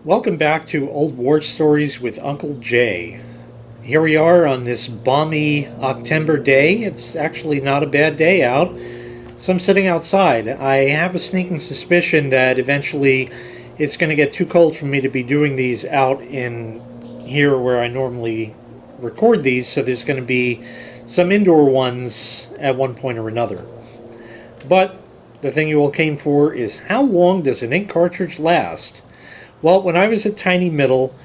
Welcome back to Old War Stories with Uncle Jay. Here we are on this balmy October day. It's actually not a bad day out, so I'm sitting outside. I have a sneaking suspicion that eventually it's going to get too cold for me to be doing these out in here where I normally record these, so there's going to be some indoor ones at one point or another. But the thing you all came for is, how long does an ink cartridge last? Well, when I was a tiny middle,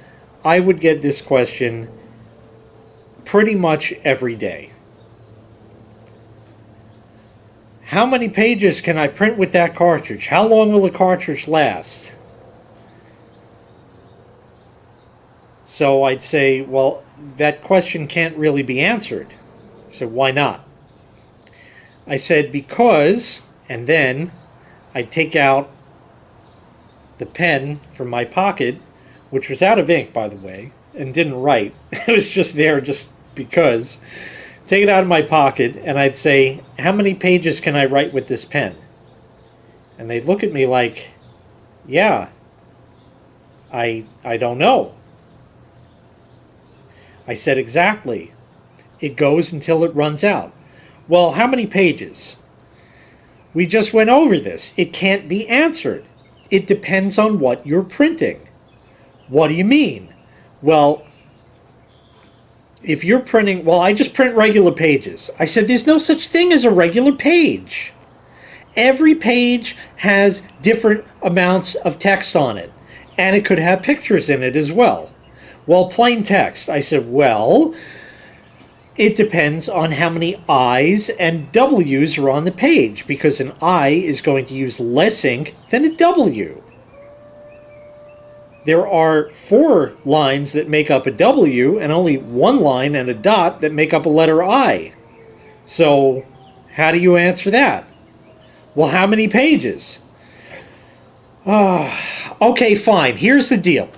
I would get this question pretty much every day. How many pages can I print with that cartridge? How long will the cartridge last? So I'd say, well, that question can't really be answered. So why not? I said, because, and then I'd take out the pen from my pocket, which was out of ink, by the way, and didn't write. It was just there just because. Take it out of my pocket, and I'd say, how many pages can I write with this pen? And they'd look at me like, yeah, I don't know. I said, exactly. It goes until it runs out. Well, how many pages? We just went over this. It can't be answered. It depends on what you're printing. What do you mean? Well, if you're printing, well, I just print regular pages. I said, there's no such thing as a regular page. Every page has different amounts of text on it, and it could have pictures in it as well. Well, plain text. I said, well, it depends on how many I's and W's are on the page, because an I is going to use less ink than a W. There are 4 lines that make up a W and only 1 line and a dot that make up a letter I. So how do you answer that? Well, how many pages? Okay, fine. Here's the deal.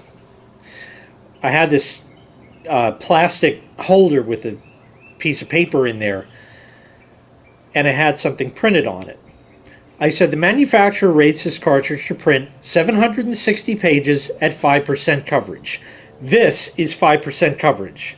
I had this plastic holder with a piece of paper in there, and it had something printed on it. I said, the manufacturer rates this cartridge to print 760 pages at 5% coverage. This is 5% coverage.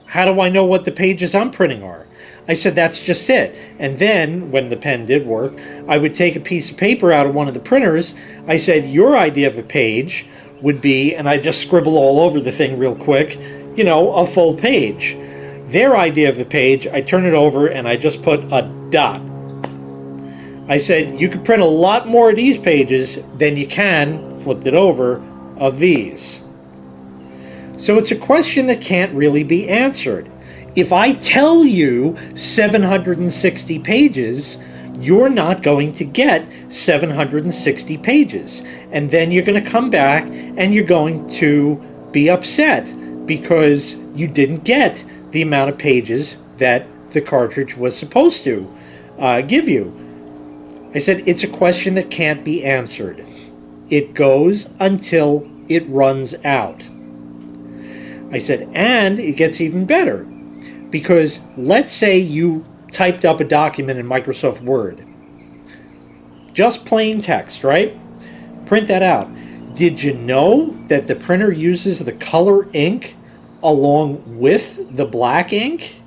How do I know what the pages I'm printing are? I said, that's just it. And then, when the pen did work, I would take a piece of paper out of one of the printers. I said, your idea of a page would be, and I just scribble all over the thing real quick, you know, a full page. Their idea of a page, I turn it over and I just put a dot. I said, you could print a lot more of these pages than you can, flipped it over, of these. So it's a question that can't really be answered. If I tell you 760 pages, you're not going to get 760 pages. And then you're going to come back and you're going to be upset because you didn't get the amount of pages that the cartridge was supposed to give you. I said, it's a question that can't be answered. It goes until it runs out. I said, and it gets even better. Because let's say you typed up a document in Microsoft Word. Just plain text, right? Print that out. Did you know that the printer uses the color ink along with the black ink?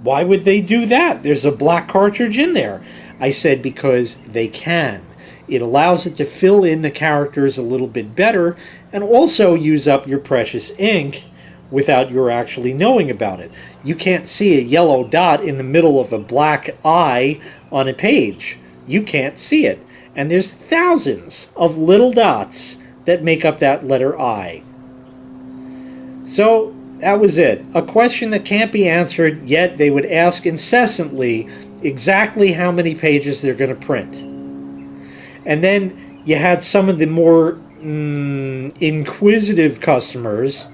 Why would they do that? There's a black cartridge in there. I said, because they can. It allows it to fill in the characters a little bit better and also use up your precious ink without your actually knowing about it. You can't see a yellow dot in the middle of a black I on a page. You can't see it. And there's thousands of little dots that make up that letter I. So that was it. A question that can't be answered, yet they would ask incessantly exactly how many pages they're going to print. And then you had some of the more inquisitive customers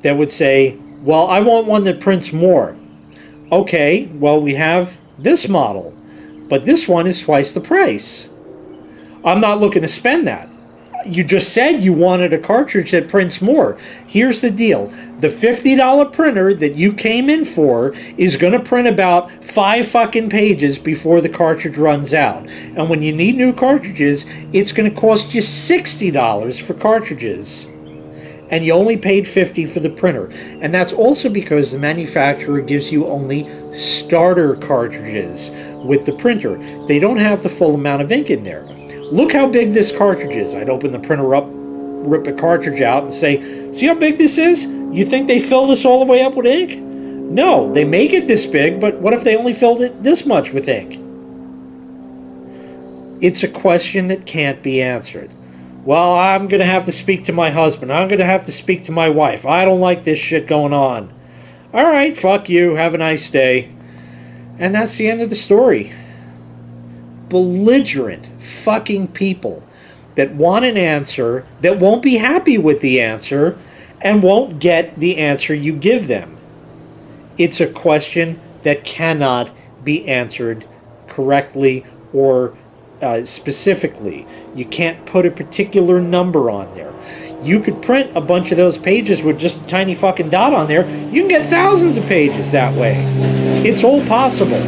that would say, well, I want one that prints more. Okay, well, we have this model, but this one is twice the price. I'm not looking to spend that. You just said you wanted a cartridge that prints more. Here's the deal. The $50 printer that you came in for is going to print about 5 fucking pages before the cartridge runs out. And when you need new cartridges, it's going to cost you $60 for cartridges. And you only paid $50 for the printer. And that's also because the manufacturer gives you only starter cartridges with the printer. They don't have the full amount of ink in there. Look how big this cartridge is. I'd open the printer up, rip a cartridge out, and say, see how big this is? You think they fill this all the way up with ink? No, they make it this big, but what if they only filled it this much with ink? It's a question that can't be answered. Well, I'm going to have to speak to my husband. I'm going to have to speak to my wife. I don't like this shit going on. All right, fuck you. Have a nice day. And that's the end of the story. Belligerent fucking people that want an answer, that won't be happy with the answer, and won't get the answer you give them. It's a question that cannot be answered correctly or specifically. You can't put a particular number on there. You could print a bunch of those pages with just a tiny fucking dot on there. You can get thousands of pages that way. It's all possible.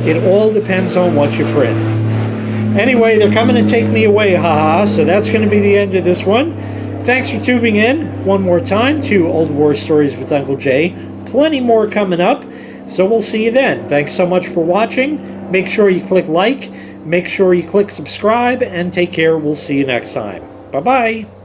It all depends on what you print. Anyway, they're coming to take me away, haha, so that's going to be the end of this one. Thanks for tuning in one more time to Old War Stories with Uncle Jay. Plenty more coming up, so we'll see you then. Thanks so much for watching. Make sure you click like, make sure you click subscribe, and take care. We'll see you next time. Bye-bye.